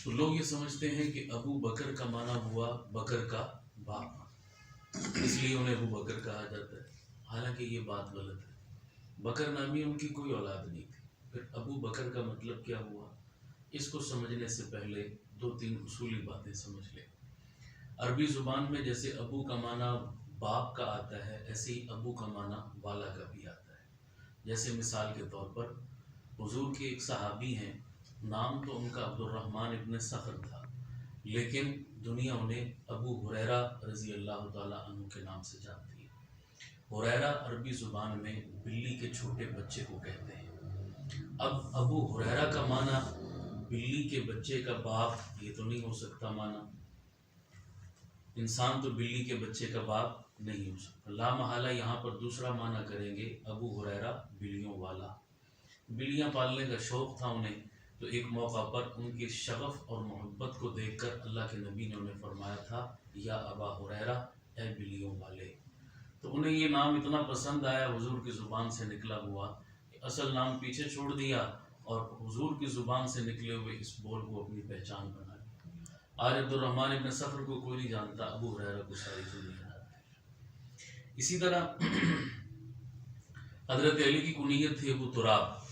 تو لوگ یہ سمجھتے ہیں کہ ابو بکر کا معنی ہوا بکر کا باپ، اس لیے انہیں ابو بکر کہا جاتا ہے، حالانکہ یہ بات غلط ہے۔ بکر نامی ان کی کوئی اولاد نہیں تھی۔ پھر ابو بکر کا مطلب کیا ہوا، اس کو سمجھنے سے پہلے دو تین اصولی باتیں سمجھ لیں۔ عربی زبان میں جیسے ابو کا معنی باپ کا آتا ہے، ایسے ہی ابو کا معنی والا کا بھی آتا ہے۔ جیسے مثال کے طور پر حضور کے ایک صحابی ہیں، نام تو ان کا عبد الرحمن ابن صخر تھا، لیکن دنیا انہیں ابو ہریرہ رضی اللہ تعالیٰ عنہ کے نام سے جانتی ہے۔ ہریرہ عربی زبان میں بلی کے چھوٹے بچے کو کہتے ہیں۔ اب ابو ہریرہ کا معنی بلی کے بچے کا باپ، یہ تو نہیں ہو سکتا معنی، انسان تو بلی کے بچے کا باپ نہیں ہو سکتا۔ لا محالہ یہاں پر دوسرا معنی کریں گے ابو ہریرہ بلیوں والا۔ بلیاں پالنے کا شوق تھا انہیں، تو ایک موقع پر ان کی شغف اور محبت کو دیکھ کر اللہ کے نبی نے انہیں فرمایا تھا یا ابا ہریرہ، اے بلیوں والے۔ تو انہیں یہ نام اتنا پسند آیا، حضور کی زبان سے نکلا ہوا، کہ اصل نام پیچھے چھوڑ دیا اور حضور کی زبان سے نکلے ہوئے اس بول کو اپنی پہچان بنا لیا۔ آج عبد الرحمن ابن صخر کو کوئی نہیں جانتا، ابو ہریرہ کو ساری دنیا جانتی ہے۔ اسی طرح حضرت علی کی کنیت تھی ابو تراب۔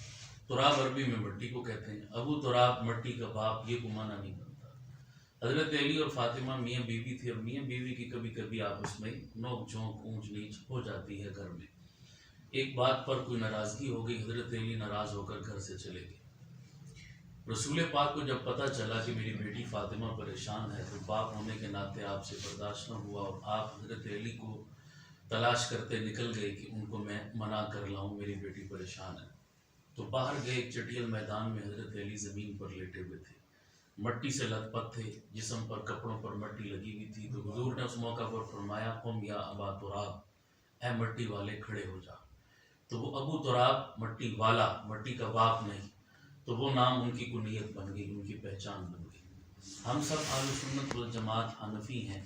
تراب عربی میں مٹی کو کہتے ہیں، ابو تراب مٹی کا باپ، یہ گمانا نہیں بنتا۔ حضرت علی اور فاطمہ میاں بیوی تھی، اور میاں بیوی کی کبھی کبھی آپس میں نوک جھونک اونچ نیچ ہو جاتی ہے گھر میں۔ ایک بات پر کوئی ناراضگی ہو گئی، حضرت علی ناراض ہو کر گھر سے چلے گئے۔ رسول پاک کو جب پتہ چلا کہ میری بیٹی فاطمہ پریشان ہے، تو باپ ہونے کے ناطے آپ سے برداشت نہ ہوا، اور آپ حضرت علی کو تلاش کرتے نکل گئے کہ ان کو میں منع کر لاؤں، میری بیٹی پریشان ہے۔ تو باہر گئے، ایک چٹیل میدان میں حضرت علی زمین پر لیٹے ہوئے تھے، مٹی سے لت پت تھے، جسم پر کپڑوں پر مٹی لگی ہوئی تھی۔ تو حضور نے اس موقع پر فرمایا قم یا ابا تراب، اے مٹی والے کھڑے ہو جا۔ تو وہ ابو تراب مٹی والا، مٹی کا باپ نہیں، تو وہ نام ان کی کنیت بن گئی، ان کی پہچان بن گئی۔ ہم سب اہل سنت والجماعت حنفی ہیں،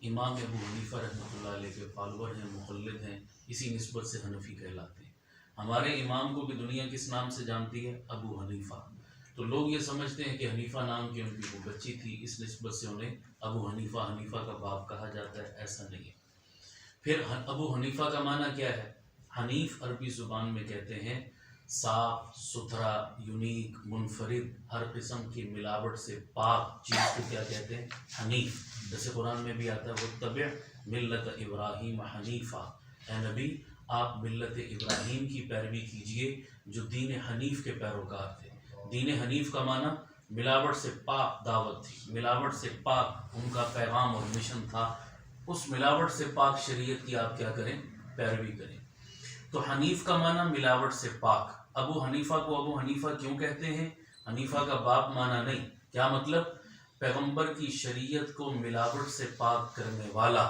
امام ابو حنیفہ رحمۃ اللہ علیہ کے فالور ہیں، مقلد ہیں، اسی نسبت سے حنفی کہلاتے ہیں۔ ہمارے امام کو بھی دنیا کس نام سے جانتی ہے، ابو حنیفہ۔ تو لوگ یہ سمجھتے ہیں کہ حنیفہ نام کی ان کی وہ بچی تھی، اس نسبت سے انہیں ابو حنیفہ، حنیفہ کا باپ کہا جاتا ہے، ایسا نہیں ہے۔ پھر ابو حنیفہ کا معنی کیا ہے؟ حنیف عربی زبان میں کہتے ہیں صاف ستھرا، یونیک، منفرد، ہر قسم کی ملاوٹ سے پاک چیز کو کیا کہتے ہیں؟ حنیف۔ جیسے قرآن میں بھی آتا ہے وَاتَّبِعْ مِلَّةَ إِبْرَاهِيمَ حَنِيفًا، اے نبی آپ ملت ابراہیم کی پیروی کیجئے جو دین حنیف کے پیروکار تھے۔ دین حنیف کا معنی ملاوٹ سے پاک دعوت تھی، ملاوٹ سے پاک ان کا پیغام اور مشن تھا، اس ملاوٹ سے پاک شریعت کی آپ کیا کریں؟ پیروی کریں۔ تو حنیف کا معنی ملاوٹ سے پاک۔ ابو حنیفہ کو ابو حنیفہ کیوں کہتے ہیں؟ حنیفہ کا باپ معنی نہیں، کیا مطلب؟ پیغمبر کی شریعت کو ملاوٹ سے پاک کرنے والا۔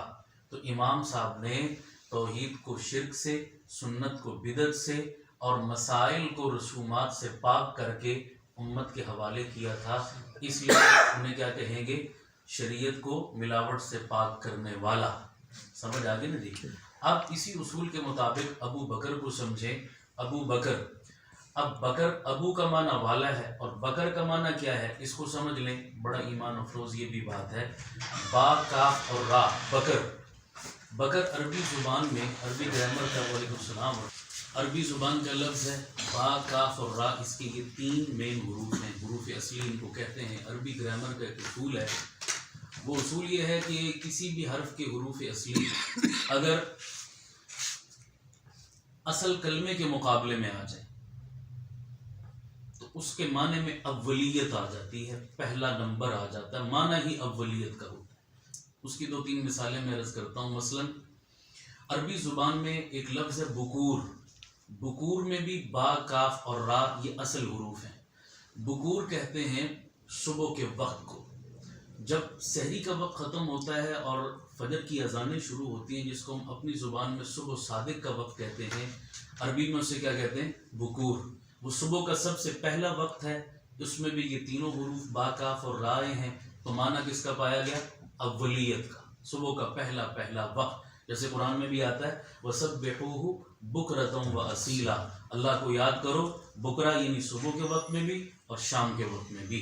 تو امام صاحب نے توحید کو شرک سے، سنت کو بدعت سے، اور مسائل کو رسومات سے پاک کر کے امت کے حوالے کیا تھا، اس لیے انہیں کیا کہیں گے؟ شریعت کو ملاوٹ سے پاک کرنے والا۔ سمجھ آگے نا جی؟ اب اسی اصول کے مطابق ابو بکر کو سمجھیں۔ ابو بکر، اب بکر ابو کا معنی والا ہے، اور بکر کا معنی کیا ہے اس کو سمجھ لیں۔ بڑا ایمان افروز یہ بھی بات ہے، با کاف اور را، بکر۔ بکر عربی زبان میں، عربی گرامر کا، وعلیکم السلام، عربی زبان کا لفظ ہے، با کاف اور را، اس کے یہ تین مین حروف ہیں، حروف اصلی ان کو کہتے ہیں۔ عربی گرامر کا ایک اصول ہے، وہ اصول یہ ہے کہ کسی بھی حرف کے حروف اصلی اگر اصل کلمے کے مقابلے میں آ جائیں تو اس کے معنی میں اولیت آ جاتی ہے، پہلا نمبر آ جاتا ہے، معنی ہی اولیت کا ہوتا ہے۔ اس کی دو تین مثالیں میں عرض کرتا ہوں۔ مثلا عربی زبان میں ایک لفظ ہے بکور۔ بکور میں بھی با کاف اور را یہ اصل حروف ہیں۔ بکور کہتے ہیں صبح کے وقت کو، جب سحری کا وقت ختم ہوتا ہے اور فجر کی اذانیں شروع ہوتی ہیں، جس کو ہم اپنی زبان میں صبح صادق کا وقت کہتے ہیں، عربی میں اسے کیا کہتے ہیں؟ بکور۔ وہ صبح کا سب سے پہلا وقت ہے، اس میں بھی یہ تینوں حروف با کاف اور رائے ہیں، تو معنی کس کا پایا گیا؟ اولیت کا، صبح کا پہلا وقت۔ جیسے قرآن میں بھی آتا ہے وَسَبِّحُوهُ بُكْرَةً وَأَصِيلًا، اللہ کو یاد کرو بکرا یعنی صبح کے وقت میں بھی اور شام کے وقت میں بھی۔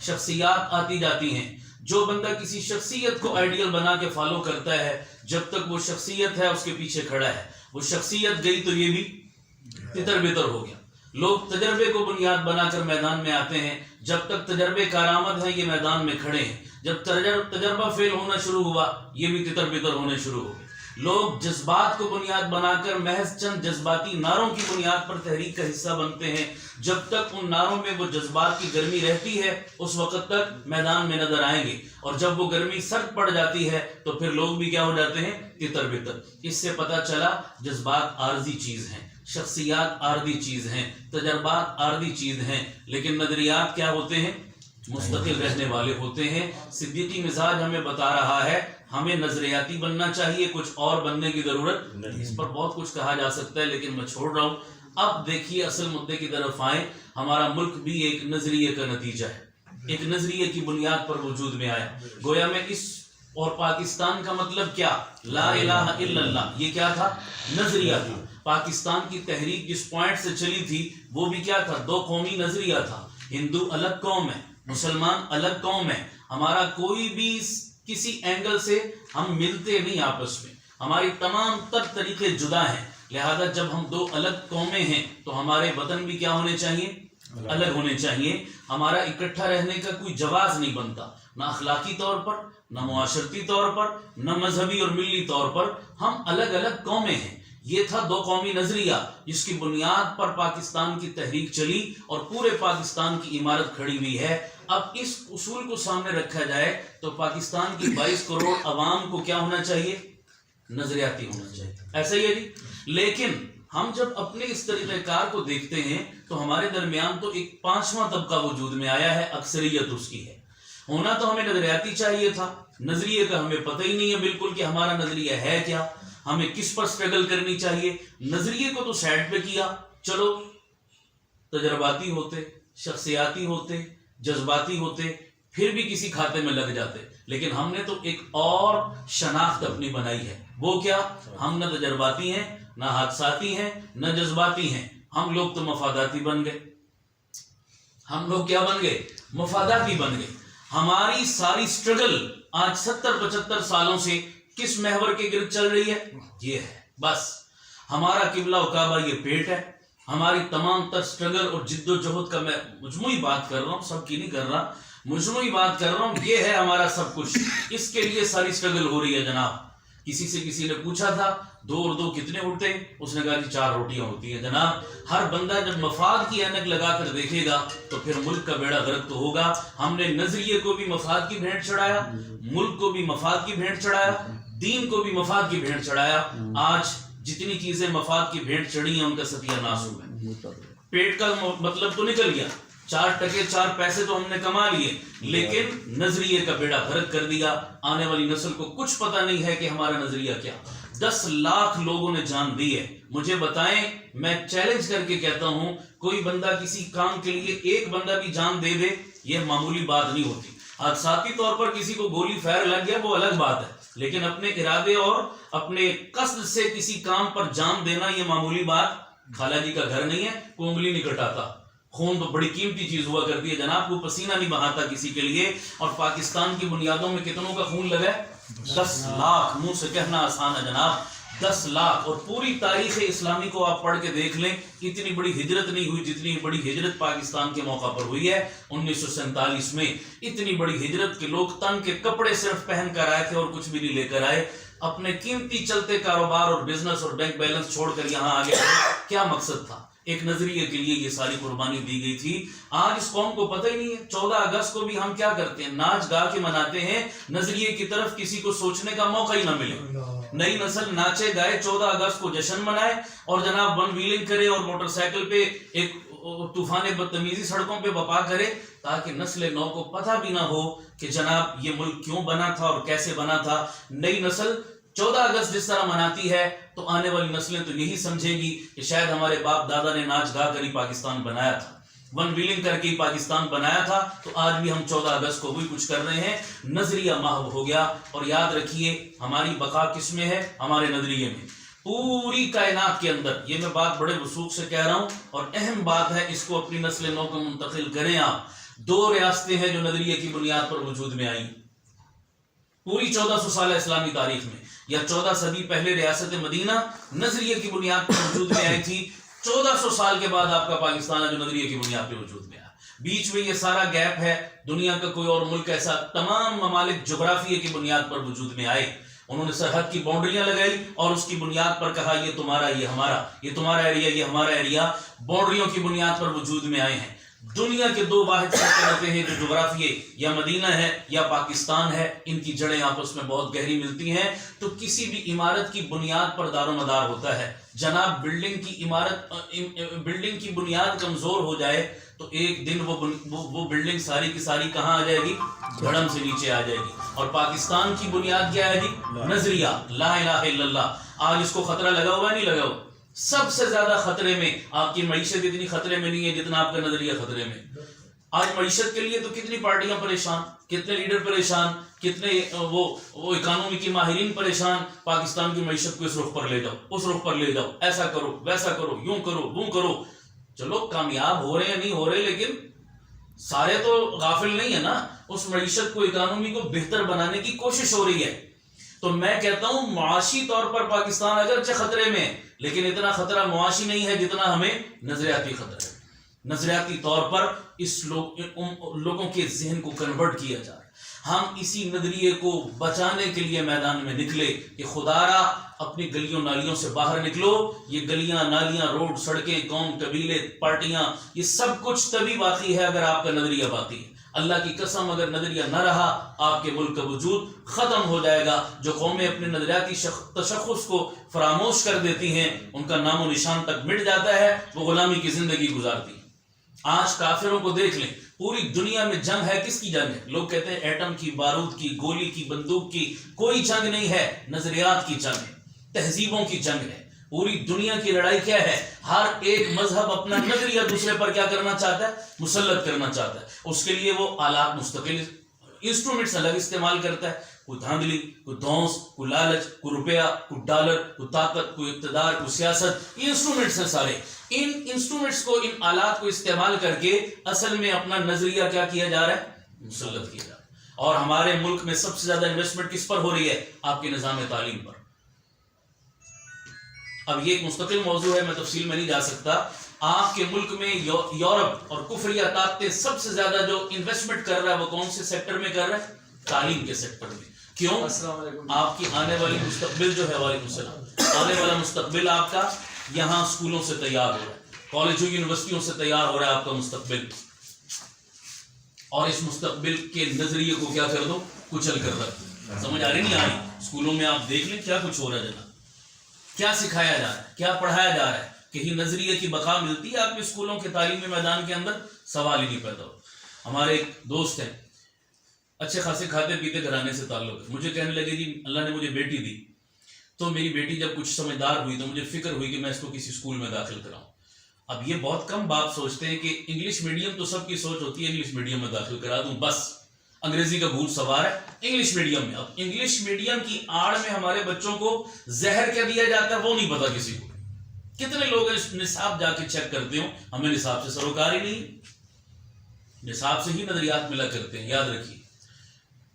شخصیات آتی جاتی ہیں. جو بندہ کسی شخصیت کو آئیڈیل بنا کے فالو کرتا ہے، جب تک وہ شخصیت ہے اس کے پیچھے کھڑا ہے، وہ شخصیت گئی تو یہ بھی تتر بتر ہو گیا. لوگ تجربے کو بنیاد بنا کر میدان میں آتے ہیں، جب تک تجربے کارآمد ہیں یہ میدان میں کھڑے ہیں. جب تجربہ فیل ہونا شروع ہوا یہ بھی تتر بتر ہونے شروع ہو گئے. لوگ جذبات کو بنیاد بنا کر محض چند جذباتی نعروں کی بنیاد پر تحریک کا حصہ بنتے ہیں. جب تک ان نعروں میں وہ جذبات کی گرمی رہتی ہے اس وقت تک میدان میں نظر آئیں گے، اور جب وہ گرمی سرد پڑ جاتی ہے تو پھر لوگ بھی کیا ہو جاتے ہیں؟ تتر بتر. اس سے پتہ چلا جذبات عارضی چیز ہیں، شخصیات عارضی چیز ہیں، تجربات عارضی چیز ہیں، لیکن نظریات کیا ہوتے ہیں؟ مستقل رہنے والے ہوتے ہیں. صدیقی مزاج ہمیں بتا رہا ہے ہمیں نظریاتی بننا چاہیے، کچھ اور بننے کی ضرورت نہیں. اس پر بہت کچھ کہا جا سکتا ہے لیکن میں چھوڑ رہا ہوں. اب دیکھیے اصل مدعے کی طرف آئیں. ہمارا ملک بھی ایک نظریے کا نتیجہ ہے، ایک نظریے کی بنیاد پر وجود میں آیا. گویا میں اس اور پاکستان کا مطلب کیا؟ لا الہ الا اللہ. یہ کیا تھا؟ نظریہ تھا. پاکستان کی تحریک جس پوائنٹ سے چلی تھی وہ بھی کیا تھا؟ دو قومی نظریہ تھا. ہندو الگ قوم ہے، مسلمان الگ قوم ہے. ہمارا کوئی بھی کسی اینگل سے ہم ملتے نہیں آپس میں، ہماری تمام تر طریقے جدا ہیں. لہذا جب ہم دو الگ قومیں ہیں تو ہمارے وطن بھی کیا ہونے چاہیے؟ الگ ہونے چاہیے. ہمارا اکٹھا رہنے کا کوئی جواز نہیں بنتا، نہ اخلاقی طور پر، نہ معاشرتی طور پر، نہ مذہبی اور ملی طور پر. ہم الگ الگ قومیں ہیں. یہ تھا دو قومی نظریہ جس کی بنیاد پر پاکستان کی تحریک چلی اور پورے پاکستان کی عمارت کھڑی ہوئی ہے. اب اس اصول کو سامنے رکھا جائے تو پاکستان کی 22 کروڑ عوام کو کیا ہونا چاہیے؟ نظریاتی ہونا چاہیے. ایسا ہی ہے جی. لیکن ہم جب اپنے اس طریقہ کار کو دیکھتے ہیں تو ہمارے درمیان تو ایک 5واں طبقہ وجود میں آیا ہے، اکثریت اس کی ہے. ہونا تو ہمیں نظریاتی چاہیے تھا، نظریے کا ہمیں پتہ ہی نہیں ہے بالکل کہ ہمارا نظریہ ہے کیا، ہمیں کس پر سٹرگل کرنی چاہیے. نظریے کو تو سائڈ پہ کیا، چلو تجرباتی ہوتے، شخصیاتی ہوتے، جذباتی ہوتے، پھر بھی کسی کھاتے میں لگ جاتے. لیکن ہم نے تو ایک اور شناخت اپنی بنائی ہے. وہ کیا؟ ہم نہ تجرباتی ہیں، نہ حادثاتی ہیں، نہ جذباتی ہیں. ہم لوگ تو مفاداتی بن گئے. ہم لوگ کیا بن گئے؟ مفاداتی بن گئے. ہماری ساری سٹرگل آج 70-75 سالوں سے کس محور کے گرد چل رہی ہے؟ یہ ہے بس. ہمارا قبلہ و کعبہ یہ پیٹ ہے. ہماری تمام تر سٹرگل اور جد و جہد کا میں مجموعی بات کر رہا ہوں، سب کی نہیں کر رہا، مجموعی بات کر رہا ہوں. یہ ہے ہمارا سب کچھ، اس کے لیے ساری سٹرگل ہو رہی ہے جناب. کسی نے پوچھا تھا 2 اور 2 کتنے ہوتے ہیں؟ اس نے کہا کہ 4 روٹیاں ہوتی ہیں. جناب ہر بندہ جب مفاد کی اینک لگا کر دیکھے گا تو پھر ملک کا بیڑا غرق تو ہوگا. ہم نے نظریے کو بھی مفاد کی بھینٹ چڑھایا، ملک کو بھی مفاد کی بھینٹ چڑھایا، دین کو بھی مفاد کی بھینٹ چڑھایا. آج جتنی چیزیں مفاد کی بھینٹ چڑھی ہیں ان کا ستیہ ناش ہوا ہے. پیٹ کا مطلب تو نکل گیا، 4 ٹکے 4 پیسے تو ہم نے کما لیے، لیکن نظریے کا بیڑا غرق کر دیا. آنے والی نسل کو کچھ پتہ نہیں ہے کہ ہمارا نظریہ کیا. 10 لاکھ لوگوں نے جان دی ہے. مجھے بتائیں، میں چیلنج کر کے کہتا ہوں، کوئی بندہ کسی کام کے لیے ایک بندہ بھی جان دے دے یہ معمولی بات نہیں ہوتی. حادثاتی طور پر کسی کو گولی فائر لگ گیا وہ الگ بات ہے، لیکن اپنے ارادے اور اپنے قصد سے کسی کام پر جان دینا یہ معمولی بات. خالہ جی کا گھر نہیں ہے، کوئی انگلی نہیں کٹاتا. خون تو بڑی قیمتی چیز ہوا کرتی ہے جناب، کو پسینہ نہیں بہاتا کسی کے لیے. اور پاکستان کی بنیادوں میں کتنوں کا خون لگا ہے؟ 10 لاکھ. منہ سے کہنا آسان ہے جناب، 10 لاکھ. اور پوری تاریخ اسلامی کو آپ پڑھ کے دیکھ لیں، اتنی بڑی ہجرت نہیں ہوئی جتنی بڑی ہجرت پاکستان کے موقع پر ہوئی ہے 1947 میں. اتنی بڑی ہجرت کے لوگ تن کے کپڑے صرف پہن کر آئے تھے اور کچھ بھی نہیں لے کر آئے. اپنے قیمتی چلتے کاروبار اور بزنس اور بینک بیلنس چھوڑ کر یہاں آ گئے. کیا مقصد تھا؟ ایک نظریے کے لیے یہ ساری قربانی دی گئی تھی. آج اس قوم کو پتہ ہی نہیں ہے. 14 اگست کو بھی ہم کیا کرتے ہیں؟ ناچ گا کے مناتے ہیں. نظریے کی طرف کسی کو سوچنے کا موقع ہی نہ ملے. نئی نسل ناچے گائے 14 اگست کو جشن منائے اور جناب ون ویلنگ کرے اور موٹر سائیکل پہ ایک طوفان بدتمیزی سڑکوں پہ بپا کرے، تاکہ نسل نو کو پتہ بھی نہ ہو کہ جناب یہ ملک کیوں بنا تھا اور کیسے بنا تھا. نئی نسل 14 اگست جس طرح مناتی ہے تو آنے والی نسلیں تو یہی سمجھیں گی کہ شاید ہمارے باپ دادا نے ناچ گا کر ہی پاکستان بنایا تھا، ون ویلنگ کر کے ہی پاکستان بنایا تھا. تو آج بھی ہم 14 اگست کو وہی کچھ کر رہے ہیں. نظریہ محو ہو گیا. اور یاد رکھیے ہماری بقا کس میں ہے؟ ہمارے نظریے میں. پوری کائنات کے اندر، یہ میں بات بڑے وثوق سے کہہ رہا ہوں اور اہم بات ہے، اس کو اپنی نسل نو کو منتقل کریں آپ. 2 ریاستیں ہیں جو نظریے کی بنیاد پر وجود میں آئی پوری 1400 سال اسلامی تاریخ میں، یا 14 صدی پہلے ریاست مدینہ نظریے کی بنیاد پر وجود میں آئی تھی، 1400 سال کے بعد آپ کا پاکستان ہے جو نظریے کی بنیاد پر وجود میں آیا۔ بیچ میں یہ سارا گیپ ہے، دنیا کا کوئی اور ملک ایسا، تمام ممالک جغرافیے کی بنیاد پر وجود میں آئے، انہوں نے سرحد کی باؤنڈریاں لگائی اور اس کی بنیاد پر کہا یہ تمہارا، یہ ہمارا، یہ تمہارا ایریا، یہ ہمارا ایریا، باؤنڈریوں کی بنیاد پر وجود میں آئے ہیں۔ دنیا کے 2 واحد سلطنتیں ہیں جو جغرافیے یا مدینہ ہے یا پاکستان ہے، ان کی جڑیں آپس میں بہت گہری ملتی ہیں۔ تو کسی بھی عمارت کی بنیاد پر دار و مدار ہوتا ہے جناب، بلڈنگ کی بنیاد کمزور ہو جائے تو ایک دن وہ بلڈنگ ساری کی ساری کہاں آ جائے گی؟ دھڑم سے نیچے آ جائے گی۔ اور پاکستان کی بنیاد کیا ہے جی؟ نظریہ لا الہ الا اللہ۔ آج اس کو خطرہ لگا ہوا نہیں لگا ہوا؟ سب سے زیادہ خطرے میں، آپ کی معیشت اتنی خطرے میں نہیں ہے جتنا آپ کا نظریہ خطرے میں۔ آج معیشت کے لیے تو کتنی پارٹیاں پریشان، کتنے لیڈر پریشان، کتنے وہ اکانومی کے ماہرین پریشان، پاکستان کی معیشت کو اس رخ پر لے جاؤ، اس رخ پر لے جاؤ، ایسا کرو ویسا کرو، یوں کرو وہ کرو۔ چلو کامیاب ہو رہے ہیں نہیں ہو رہے، لیکن سارے تو غافل نہیں ہے نا، اس معیشت کو، اکانومی کو بہتر بنانے کی کوشش ہو رہی ہے۔ تو میں کہتا ہوں معاشی طور پر پاکستان اگرچہ خطرے میں، لیکن اتنا خطرہ معاشی نہیں ہے جتنا ہمیں نظریاتی خطرہ ہے۔ نظریاتی طور پر اس لوگوں کے ذہن کو کنورٹ کیا جا رہا ہے۔ ہم اسی نظریے کو بچانے کے لیے میدان میں نکلے کہ خدارا اپنی گلیوں نالیوں سے باہر نکلو۔ یہ گلیاں نالیاں، روڈ، سڑکیں، قوم، قبیلے، پارٹیاں، یہ سب کچھ تبھی باقی ہے اگر آپ کا نظریہ باقی ہے۔ اللہ کی قسم اگر نظریہ نہ رہا آپ کے ملک کا وجود ختم ہو جائے گا۔ جو قومیں اپنے نظریاتی تشخص کو فراموش کر دیتی ہیں ان کا نام و نشان تک مٹ جاتا ہے، وہ غلامی کی زندگی گزارتی ہیں۔ آج کافروں کو دیکھ لیں، پوری دنیا میں جنگ ہے، کس کی جنگ ہے؟ لوگ کہتے ہیں ایٹم کی، بارود کی، گولی کی، بندوق کی، کوئی جنگ نہیں ہے، نظریات کی جنگ ہے، تہذیبوں کی جنگ ہے۔ پوری دنیا کی لڑائی کیا ہے؟ ہر ایک مذہب اپنا نظریہ دوسرے پر کیا کرنا چاہتا ہے؟ مسلط کرنا چاہتا ہے۔ اس کے لیے وہ آلات مستقل، انسٹرومنٹس الگ استعمال کرتا ہے، کوئی دھاندلی، کوئی دھونس، کوئی لالچ، کوئی روپیہ، کوئی ڈالر، کوئی طاقت، کوئی اقتدار، کوئی سیاست، یہ انسٹرومنٹس ہیں سارے۔ ان انسٹرومنٹس کو، ان آلات کو استعمال کر کے اصل میں اپنا نظریہ کیا کیا جا رہا ہے؟ مسلط کیا جا رہا ہے۔ اور ہمارے ملک میں سب سے زیادہ انویسٹمنٹ کس پر ہو رہی ہے؟ آپ کے نظام تعلیم پر۔ اب یہ ایک مستقل موضوع ہے، میں تفصیل میں نہیں جا سکتا۔ آپ کے ملک میں یورپ اور کفریہ طاقتیں سب سے زیادہ جو انویسٹمنٹ کر رہا ہے وہ کون سے سیکٹر میں کر رہا ہے؟ تعلیم کے سیکٹر میں۔ کیوں؟ آپ کی آنے والی مستقبل جو ہے، وعلیکم السلام، آنے والا مستقبل آپ کا یہاں اسکولوں سے تیار ہو رہا ہے، کالجوں یونیورسٹیوں سے تیار ہو رہا ہے آپ کا مستقبل۔ اور اس مستقبل کے نظریے کو کیا کر دو؟ کچل کر رکھ۔ سمجھ آ رہی نہیں آ رہی؟ اسکولوں میں آپ دیکھ لیں کیا کچھ ہو رہا ہے جناب، کیا سکھایا جا رہا ہے، کیا پڑھایا جا رہا ہے۔ کہیں نظریے کی بقا ملتی ہے آپ کے اسکولوں کے تعلیمی میدان کے اندر؟ سوال ہی نہیں پیدا ہو۔ ہمارے ایک دوست ہیں، اچھے خاصے کھاتے پیتے گھرانے سے تعلق ہے، مجھے کہنے لگے جی اللہ نے مجھے بیٹی دی، تو میری بیٹی جب کچھ سمجھدار ہوئی تو مجھے فکر ہوئی کہ میں اس کو کسی اسکول میں داخل کراؤں۔ اب یہ بہت کم باپ سوچتے ہیں کہ انگلش میڈیم، تو سب کی سوچ ہوتی ہے انگلش میڈیم میں داخل کرا دوں، بس انگریزی کا بھوت سوار ہے انگلش میڈیم میں۔ اب انگلش میڈیم کی آڑ میں ہمارے بچوں کو زہر کیا دیا جاتا ہے وہ نہیں پتا کسی کو۔ کتنے لوگ نصاب جا کے چیک کرتے ہوں، ہمیں نصاب سے سروکار ہی نہیں، نصاب سے ہی نظریات ملا کرتے ہیں، یاد رکھیے۔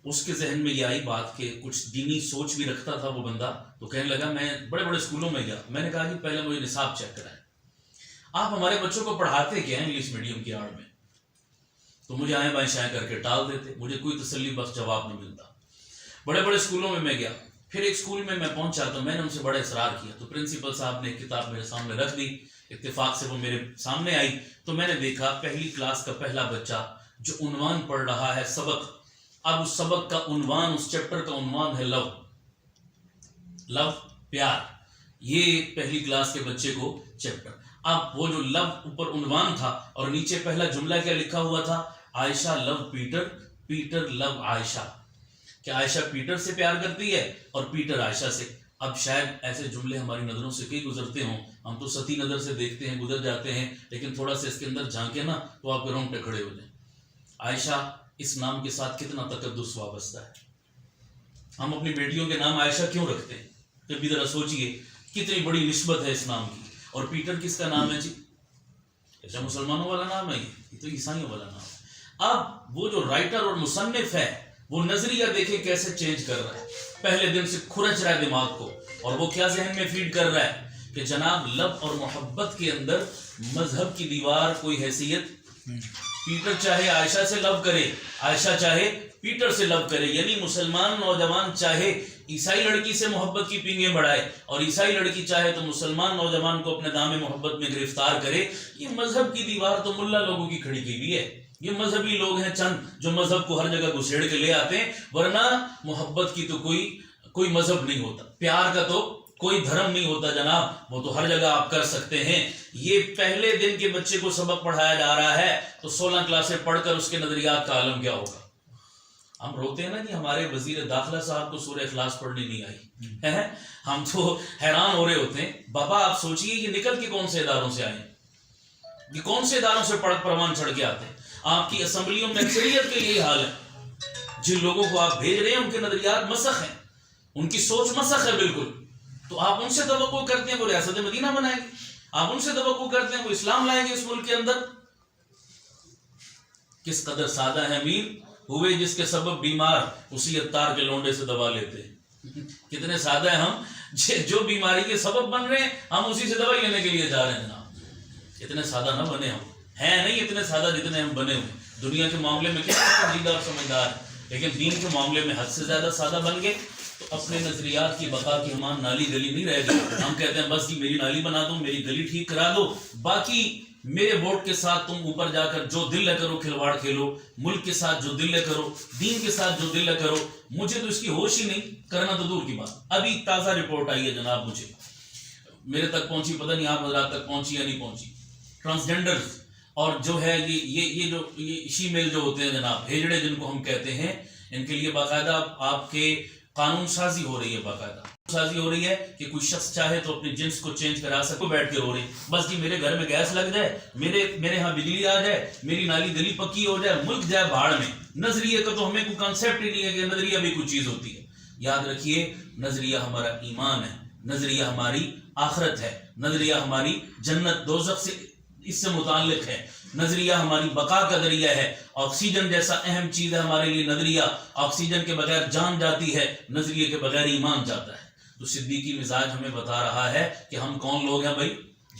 اس کے ذہن میں یہ آئی بات کہ کچھ دینی سوچ بھی رکھتا تھا وہ بندہ، تو کہنے لگا میں بڑے بڑے اسکولوں میں گیا، میں نے کہا جی پہلے مجھے نصاب چیک کرائیں، آپ ہمارے بچوں کو پڑھاتے کیا ہیں انگلش میڈیم کی آڑ میں؟ تو مجھے آئیں بائیں شائیں کر کے ٹال دیتے، مجھے کوئی تسلی بخش جواب نہیں ملتا۔ بڑے بڑے اسکولوں میں گیا، پھر ایک اسکول میں پہنچا تو میں نے ان سے بڑا اصرار کیا، تو پرنسپل صاحب نے کتاب میرے سامنے رکھ دی، اتفاق سے وہ میرے سامنے آئی، تو میں نے دیکھا پہلی کلاس کا پہلا بچہ جو عنوان پڑھ رہا ہے سبق، اب اس سبق کا عنوان، اس چیپٹر کا عنوان ہے لو، پیار۔ یہ پہلی کلاس کے بچے کو چیپٹر، اب وہ جو لو اوپر عنوان تھا اور نیچے پہلا جملہ کیا لکھا ہوا تھا؟ عائشہ لو پیٹر، پیٹر لو عائشہ، کہ عائشہ پیٹر سے پیار کرتی ہے اور پیٹر عائشہ سے۔ اب شاید ایسے جملے ہماری نظروں سے کئی گزرتے ہوں، ہم تو سطحی نظر سے دیکھتے ہیں، گزر جاتے ہیں، لیکن تھوڑا سا اس کے اندر جھانکے نا تو آپ کے رونگٹے کھڑے ہو جائیں۔ عائشہ اس نام کے ساتھ کتنا تقدس وابستہ ہے۔ ہم اپنی بیٹیوں کے نام عائشہ کیوں رکھتے ہیں؟ کبھی ذرا سوچئے کتنی بڑی نسبت ہے اس نام کی۔ اور پیٹر کس کا نام ہے جی؟ اچھا مسلمانوں والا نام ہے، یہ تو عیسائیوں والا نام ہے۔ اب وہ جو رائٹر اور مصنف ہے وہ نظریہ دیکھیں کیسے چینج کر رہا ہے. پہلے دن سے کھرچ رہا ہے دماغ کو, اور وہ کیا ذہن میں فیڈ کر رہا ہے کہ جناب لب اور محبت کے اندر مذہب کی دیوار کوئی حیثیت. پیٹر چاہے عائشہ سے لو کرے, عائشہ چاہے پیٹر سے لو کرے, یعنی مسلمان نوجوان چاہے عیسائی لڑکی سے محبت کی پینگیں بڑھائے اور عیسائی لڑکی چاہے تو مسلمان نوجوان کو اپنے دام محبت میں گرفتار کرے. یہ مذہب کی دیوار تو ملا لوگوں کی کھڑی کی ہوئی ہے. یہ مذہبی لوگ ہیں چند جو مذہب کو ہر جگہ گھسیڑ کے لے آتے ہیں, ورنہ محبت کی تو کوئی مذہب نہیں ہوتا, پیار کا تو کوئی دھرم نہیں ہوتا جناب, وہ تو ہر جگہ آپ کر سکتے ہیں. یہ پہلے دن کے بچے کو سبق پڑھایا جا رہا ہے تو 16 کلاسیں پڑھ کر اس کے نظریات کا عالم کیا ہوگا. ہم روتے ہیں نا کہ ہمارے وزیر داخلہ صاحب کو سورہ اخلاص پڑھنی نہیں آئی, ہم تو حیران ہو رہے ہوتے ہیں. بابا آپ سوچئے یہ نکل کے کون سے اداروں سے آئے, یہ کون سے اداروں سے پڑھ پروان چڑھ کے آتے ہیں. آپ کی اسمبلیوں میں اکثریت کے یہی حال ہے. جن لوگوں کو آپ بھیج رہے ہیں ان کے نظریات مسخ ہیں, ان کی سوچ مسخ ہے بالکل. تو آپ ان سے توقع کرتے ہیں وہ ریاست مدینہ بنائیں گے, آپ ان سے توقع کرتے ہیں وہ اسلام لائیں گے اس ملک کے اندر. کس قدر سادہ ہے امیر ہوئے جس کے سبب بیمار اسی عطار کے لونڈے سے دوا لیتے. کتنے سادہ ہیں ہم, جو بیماری کے سبب بن رہے ہیں ہم اسی سے دوائی لینے کے لیے جا رہے ہیں جناب. اتنے سادہ نہ بنے, ہم ہیں نہیں اتنے سادہ جتنے ہم بنے ہوئے. دنیا کے معاملے میں کیا سنجیدہ اور سمجھدار ہے, لیکن دین کے معاملے میں حد سے زیادہ سادہ بن گئے تو اپنے نظریات کی بقا کی ہمان نالی گلی نہیں رہ گئی. ہم کہتے ہیں بس جی میری نالی بنا دو, میری گلی ٹھیک کرا دو, باقی میرے ووٹ کے ساتھ تم اوپر جا کر جو دل لے کرو کھلواڑ کھیلو, ملک کے ساتھ جو دل لے کرو, دین کے ساتھ جو دل لے کرو. مجھے تو اس کی ہوش ہی نہیں, کرنا تو دور کی بات. ابھی تازہ رپورٹ آئی ہے جناب, مجھے میرے تک پہنچی, پتہ نہیں آپ حضرات تک پہنچی یا نہیں پہنچی. ٹرانسجینڈر اور جو ہے یہ شیمیل جو ہوتے ہیں جناب, ہیجڑے جن کو ہم کہتے ہیں, ان کے لیے باقاعدہ آپ کے قانون سازی ہو رہی ہے. باقاعدہ سازی ہو رہی ہے کہ کوئی شخص چاہے تو اپنے جنس کو چینج کرا سکے. بیٹھ کے رو رہے ہیں بس جی میرے گھر میں گیس لگ جائے, میرے ہاں بجلی آ جائے, میری نالی گلی پکی ہو جائے, ملک جائے بھاڑ میں. نظریے کا تو ہمیں کوئی کنسیپٹ ہی نہیں ہے کہ نظریہ بھی کوئی چیز ہوتی ہے. یاد رکھیے نظریہ ہمارا ایمان ہے, نظریہ ہماری آخرت ہے, نظریہ ہماری جنت دوزخ سے اس سے متعلق ہے, نظریہ ہماری بقا کا ذریعہ ہے. آکسیجن جیسا اہم چیز ہے ہمارے لیے نظریہ, آکسیجن کے بغیر جان جاتی ہے, نظریے کے بغیر ایمان جاتا ہے. تو صدیقی مزاج ہمیں بتا رہا ہے کہ ہم کون لوگ ہیں بھائی,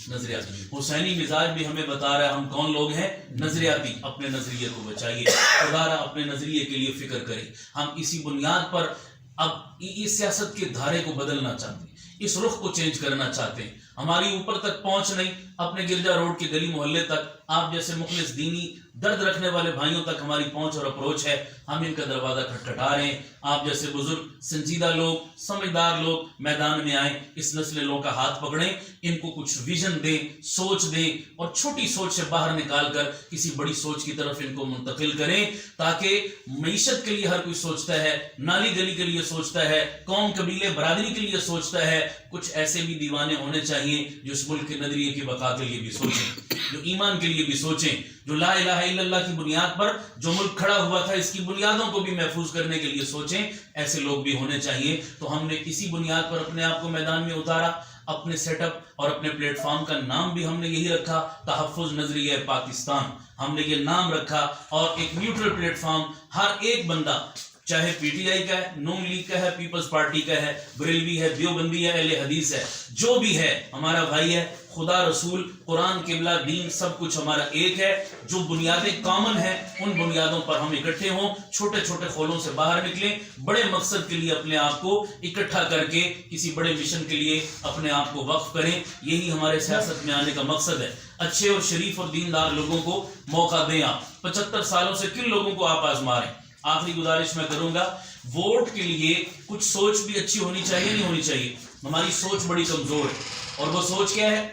نظریاتی. حسینی مزاج بھی ہمیں بتا رہا ہے ہم کون لوگ ہیں, نظریاتی. اپنے نظریے کو بچائیے, خدا اپنے نظریے کے لیے فکر کریں. ہم اسی بنیاد پر اب اس سیاست کے دھارے کو بدلنا چاہتے ہیں, اس رخ کو چینج کرنا چاہتے ہیں. ہماری اوپر تک پہنچ نہیں, اپنے گرجا روڈ کے گلی محلے تک آپ جیسے مخلص دینی درد رکھنے والے بھائیوں تک ہماری پہنچ اور اپروچ ہے. ہم ان کا دروازہ کھٹکھٹا رہے ہیں. آپ جیسے بزرگ سنجیدہ لوگ, سمجھدار لوگ میدان میں آئیں, اس نسل لوگوں کا ہاتھ پکڑیں, ان کو کچھ ویژن دیں, سوچ دیں, اور چھوٹی سوچ سے باہر نکال کر کسی بڑی سوچ کی طرف ان کو منتقل کریں, تاکہ معیشت کے لیے ہر کوئی سوچتا ہے, نالی گلی کے لیے سوچتا ہے, قوم قبیلے برادری کے لیے سوچتا ہے. کچھ ایسے بھی دیوانے ہونے چاہیے جو اس ملک کے نظریے کی بقا کے لیے بھی سوچیں, جو ایمان کے لیے بھی سوچیں, جو لا الہ الا اللہ کی بنیاد پر جو ملک کھڑا ہوا تھا اس کی بنیادوں کو بھی محفوظ کرنے کے لیے سوچیں. ایسے لوگ بھی ہونے چاہیے. تو ہم نے اسی بنیاد پر اپنے آپ کو میدان میں اتارا. اپنے سیٹ اپ اور اپنے پلیٹ فارم کا نام بھی ہم نے یہی رکھا, تحفظ نظریہ پاکستان. ہم نے یہ نام رکھا, اور ایک نیوٹرل پلیٹ فارم. ہر ایک بندہ چاہے پی ٹی آئی کا ہے, نون لیگ کا ہے, پیپلز پارٹی کا ہے, بریلوی ہے, دیوبندی ہے, اہل حدیث ہے, جو بھی ہے ہمارا بھائی ہے. خدا رسول قرآن قبلہ دین سب کچھ ہمارا ایک ہے. جو بنیادیں کامن ہیں ان بنیادوں پر ہم اکٹھے ہوں, چھوٹے چھوٹے خولوں سے باہر نکلیں, بڑے مقصد کے لیے اپنے آپ کو اکٹھا کر کے کسی بڑے مشن کے لیے اپنے آپ کو وقف کریں. یہی ہمارے سیاست میں آنے کا مقصد ہے. اچھے اور شریف اور دیندار لوگوں کو موقع دیں. آپ 75 سالوں سے کن لوگوں کو آپ آزما رہے ہیں. آخری گزارش میں کروں گا, ووٹ کے لیے کچھ سوچ بھی اچھی ہونی چاہیے, نہیں ہونی چاہیے. ہماری سوچ بڑی کمزور ہے, اور وہ سوچ کیا ہے,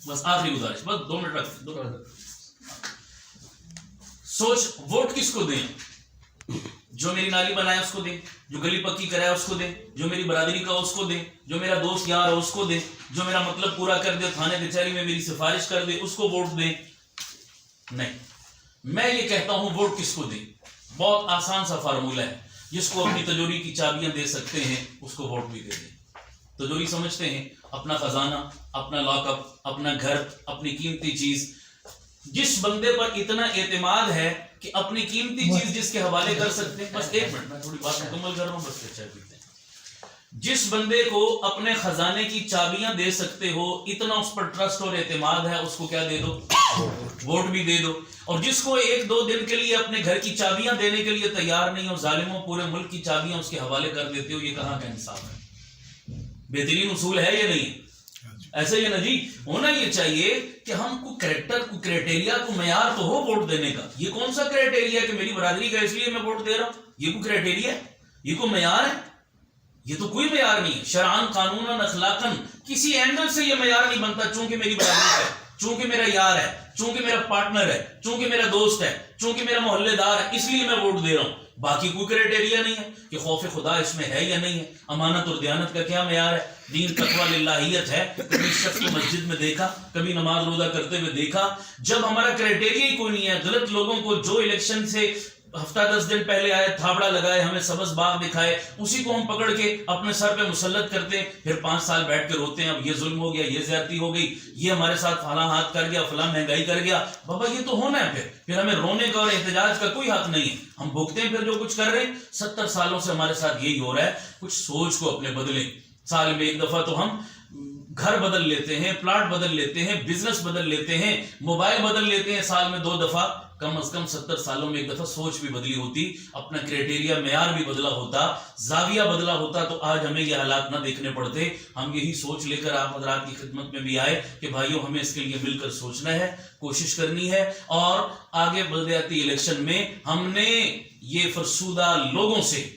بس آخری گزارش, بس 2 منٹ رکھ. سوچ ووٹ کس کو دیں؟ جو میری نالی بنائے اس کو دیں, جو گلی پکی کرائے اس کو دیں, جو میری برادری کا اس کو دیں, جو میرا دوست یار ہے اس کو دیں, جو میرا مطلب پورا کر دے, تھانے کچہری میں میری سفارش کر دے, اس کو ووٹ دیں. نہیں, میں یہ کہتا ہوں ووٹ کس کو دیں. بہت آسان سا فارمولہ ہے. جس کو اپنی تجوری کی چابیاں دے سکتے ہیں اس کو ووٹ بھی دے دیں. تجوری سمجھتے ہیں اپنا خزانہ, اپنا لاک اپ, اپنا گھر, اپنی قیمتی چیز. جس بندے پر اتنا اعتماد ہے کہ اپنی قیمتی چیز جس کے حوالے کر سکتے ہیں، بس ایک منٹ میں تھوڑی بات مکمل کر رہا ہوں، بس چائے پیتے ہیں، جس بندے کو اپنے خزانے کی چابیاں دے سکتے ہو، اتنا اس پر ٹرسٹ اور اعتماد ہے، اس کو کیا دے دو؟ ووٹ بھی دے دو۔ اور جس کو ایک دو دن کے لیے اپنے گھر کی چابیاں دینے کے لیے تیار نہیں ہو، ظالموں پورے ملک کی چابیاں اس کے حوالے کر دیتے ہو، یہ کہاں کا انصاف ہے؟ بہترین اصول ہے یا نہیں؟ ایسا ہی ہے نا جی، ہونا یہ چاہیے کہ ہم کو کریکٹر کو کرائٹیریا کو معیار تو ہو ووٹ دینے کا۔ یہ کون سا کرائٹیریا کہ میری برادری کا اس لیے میں ووٹ دے رہا ہوں؟ یہ کوئی کرائٹیریا ہے؟ یہ کوئی معیار ہے؟ یہ تو کوئی معیار نہیں ہے، شرعاً قانوناً اخلاقاً کسی اینگل سے یہ معیار نہیں بنتا، چونکہ میری برادری ہے، چونکہ میرا یار ہے، چونکہ میرا پارٹنر ہے، چونکہ میرا دوست ہے، چونکہ میرا محلے دار ہے، اس لیے میں ووٹ دے رہا ہوں۔ باقی کوئی کرائٹیریا نہیں ہے کہ خوف خدا اس میں ہے یا نہیں ہے، امانت اور دیانت کا کیا معیار ہے، دین تقویٰ للہیت ہے، کبھی شخص کو مسجد میں دیکھا، کبھی نماز روزہ کرتے ہوئے دیکھا؟ جب ہمارا کرائٹیریا ہی کوئی نہیں ہے، غلط لوگوں کو جو الیکشن سے ہفتہ 10 دن پہلے آئے، تھاپڑا لگائے، ہمیں سبز باغ دکھائے، اسی کو ہم پکڑ کے اپنے سر پہ مسلط کرتے ہیں، پھر 5 سال بیٹھ کے روتے ہیں اب یہ ظلم ہو گیا، یہ زیادتی ہو گئی، یہ ہمارے ساتھ فلاں ہاتھ کر گیا، فلاں مہنگائی کر گیا۔ بابا یہ تو ہونا ہے، پھر ہمیں رونے کا اور احتجاج کا کوئی حق نہیں ہے، ہم بھگتے ہیں پھر جو کچھ کر رہے ہیں۔ 70 سالوں سے ہمارے ساتھ یہی ہو رہا ہے، کچھ سوچ کو اپنے بدلیں۔ سال میں ایک دفعہ تو ہم گھر بدل لیتے ہیں، پلاٹ بدل لیتے ہیں، بزنس بدل لیتے ہیں، موبائل بدل لیتے ہیں سال میں 2 دفعہ، کم از کم 70 سالوں میں ایک دفعہ سوچ بھی بدلی ہوتی، اپنا کرائٹیریا معیار بھی بدلا ہوتا، زاویہ بدلا ہوتا، تو آج ہمیں یہ حالات نہ دیکھنے پڑتے۔ ہم یہی سوچ لے کر آپ حضرات کی خدمت میں بھی آئے کہ بھائیوں ہمیں اس کے لیے مل کر سوچنا ہے، کوشش کرنی ہے، اور آگے بلدیاتی الیکشن میں ہم نے یہ فرسودہ لوگوں سے،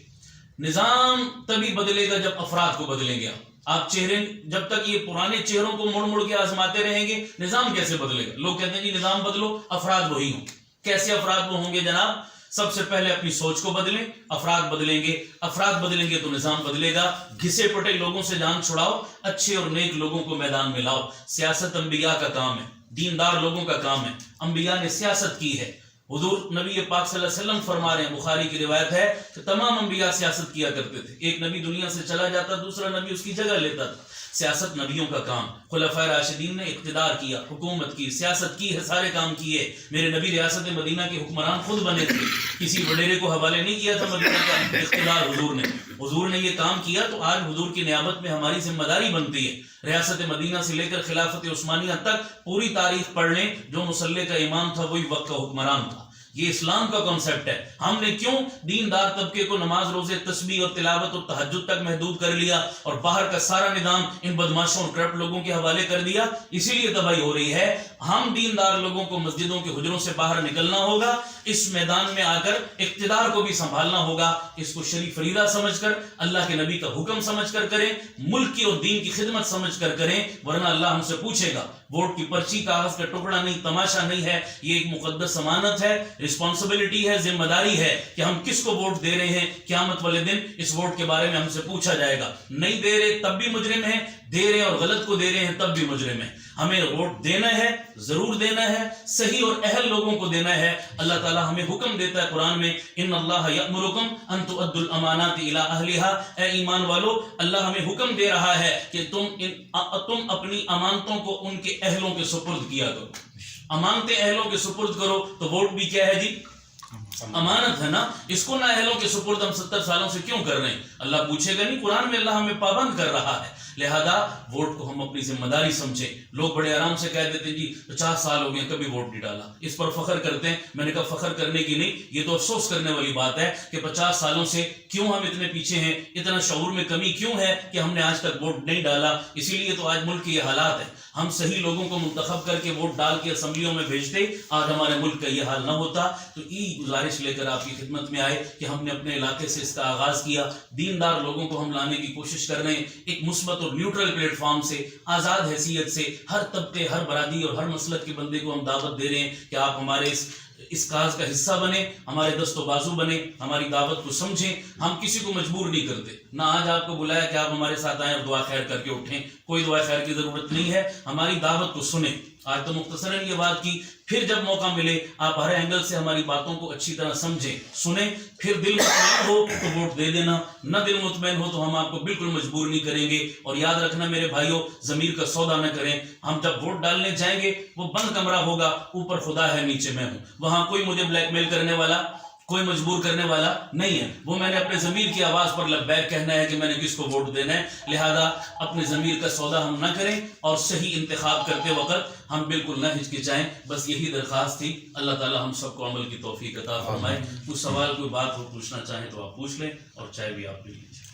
نظام تبھی بدلے گا جب افراد کو بدلیں گے۔ آپ چہرے جب تک یہ پرانے چہروں کو مڑ مڑ کے آزماتے رہیں گے، نظام کیسے بدلے گا؟ لوگ کہتے ہیں جی نظام بدلو، افراد وہی ہوں۔ کیسے افراد وہ ہوں گے جناب؟ سب سے پہلے اپنی سوچ کو بدلیں، افراد بدلیں گے، افراد بدلیں گے تو نظام بدلے گا۔ گھسے پٹے لوگوں سے جان چھڑاؤ، اچھے اور نیک لوگوں کو میدان میں لاؤ۔ سیاست انبیاء کا کام ہے، دیندار لوگوں کا کام ہے، انبیاء نے سیاست کی ہے۔ حضور نبی پاک صلی اللہ علیہ وسلم فرما رہے ہیں، بخاری کی روایت ہے کہ تمام انبیاء سیاست کیا کرتے تھے، ایک نبی دنیا سے چلا جاتا، دوسرا نبی اس کی جگہ لیتا تھا۔ سیاست نبیوں کا کام، خلفائے راشدین نے اقتدار کیا، حکومت کی، سیاست کی ہے، سارے کام کیے۔ میرے نبی ریاست مدینہ کے حکمران خود بنے تھے، کسی وڈیرے کو حوالے نہیں کیا تھا مدینہ کا اقتدار، حضور نے یہ کام کیا، تو آج حضور کی نیابت میں ہماری ذمہ داری بنتی ہے۔ ریاست مدینہ سے لے کر خلافت عثمانیہ تک پوری تاریخ پڑھ لیں، جو مسلح کا امام تھا وہی وقت کا حکمران تھا۔ یہ اسلام کا کانسیپٹ ہے۔ ہم نے کیوں دیندار طبقے کو نماز روزے تسبیح اور تلاوت اور تہجد تک محدود کر لیا اور باہر کا سارا نظام ان بدماشوں اور کرپٹ لوگوں کے حوالے کر دیا؟ اسی لیے تباہی ہو رہی ہے۔ ہم دیندار لوگوں کو مسجدوں کے حجروں سے باہر نکلنا ہوگا، اس میدان میں آ کر اقتدار کو بھی سنبھالنا ہوگا، اس کو شریف فریضہ سمجھ کر، اللہ کے نبی کا حکم سمجھ کر کریں، ملک کی اور دین کی خدمت سمجھ کر کریں، ورنہ اللہ ہم سے پوچھے گا۔ ووٹ کی پرچی کاغذ کا ٹکڑا نہیں، تماشا نہیں ہے، یہ ایک مقدس امانت ہے، رسپانسبلٹی ہے، ذمہ داری ہے کہ ہم کس کو ووٹ دے رہے ہیں۔ قیامت والے دن اس ووٹ کے بارے میں ہم سے پوچھا جائے گا۔ نہیں دے رہے تب بھی مجرم ہیں، دے رہے اور غلط کو دے رہے ہیں تب بھی مجرم ہیں۔ ہمیں ووٹ دینا ہے، ضرور دینا ہے، صحیح اور اہل لوگوں کو دینا ہے۔ اللہ تعالیٰ ہمیں حکم دیتا ہے قرآن میں، ان اللہ یأمرکم ان تؤدوا الامانات الی اہلها، اے ایمان والو، اللہ ہمیں حکم دے رہا ہے کہ تم اپنی امانتوں کو ان کے اہلوں کے سپرد کیا کرو۔ امانتیں اہلوں کے سپرد کرو، تو ووٹ بھی کیا ہے جی؟ امانت ہے نا۔ اس کو نہ اہلوں کے سپرد ہم 70 سالوں سے کیوں کر رہے ہیں؟ اللہ پوچھے گا نہیں، قرآن میں اللہ ہمیں پابند کر رہا ہے۔ لہذا ووٹ کو ہم اپنی ذمہ داری سمجھیں۔ لوگ بڑے آرام سے کہہ دیتے جی 50 سال ہو گئے کبھی ووٹ نہیں ڈالا، اس پر فخر کرتے ہیں۔ میں نے کہا فخر کرنے کی نہیں، یہ تو افسوس کرنے والی بات ہے کہ 50 سالوں سے کیوں ہم اتنے پیچھے ہیں، اتنا شعور میں کمی کیوں ہے کہ ہم نے آج تک ووٹ نہیں ڈالا۔ اسی لیے تو آج ملک کے یہ حالات ہیں۔ ہم صحیح لوگوں کو منتخب کر کے ووٹ ڈال کے اسمبلیوں میں بھیجتے، آج ہمارے ملک کا یہ حال نہ ہوتا۔ تو یہ گزارش لے کر آپ کی خدمت میں آئے کہ ہم نے اپنے علاقے سے اس کا آغاز کیا، دیندار لوگوں کو ہم لانے کی کوشش کر رہے ہیں، ایک مثبت اور نیوٹرل پلیٹ فارم سے، آزاد حیثیت سے، ہر طبقے، ہر برادری اور ہر مسلک کے بندے کو ہم دعوت دے رہے ہیں کہ آپ ہمارے اس کاز کا حصہ بنیں، ہمارے دست و بازو بنیں، ہماری دعوت کو سمجھیں۔ ہم کسی کو مجبور نہیں کرتے، نہ آج آپ کو بلایا کہ آپ ہمارے ساتھ آئیں اور دعا خیر کر کے اٹھیں، کوئی دعا خیر کی ضرورت نہیں ہے۔ ہماری دعوت کو سنیں، آج تو مختصراً یہ بات کی، پھر جب موقع ملے آپ ہر اینگل سے ہماری باتوں کو اچھی طرح سمجھیں، سنیں، پھر دل مطمئن ہو تو ووٹ دے دینا، نہ دل مطمئن ہو تو ہم آپ کو بالکل مجبور نہیں کریں گے۔ اور یاد رکھنا میرے بھائیوں، ضمیر کا سودا نہ کریں، ہم جب ووٹ ڈالنے جائیں گے وہ بند کمرہ ہوگا، اوپر خدا ہے نیچے میں ہوں، وہاں کوئی مجھے بلیک میل کرنے والا، کوئی مجبور کرنے والا نہیں ہے، وہ میں نے اپنے ضمیر کی آواز پر لبیک کہنا ہے کہ میں نے کس کو ووٹ دینا ہے۔ لہذا اپنے ضمیر کا سودا ہم نہ کریں اور صحیح انتخاب کرتے وقت ہم بالکل نہ ہچکچائیں، بس یہی درخواست تھی۔ اللہ تعالی ہم سب کو عمل کی توفیق عطا فرمائے۔ کوئی سوال کوئی بات ہو پوچھنا چاہیں تو آپ پوچھ لیں، اور چائے بھی آپ پی لیجیے۔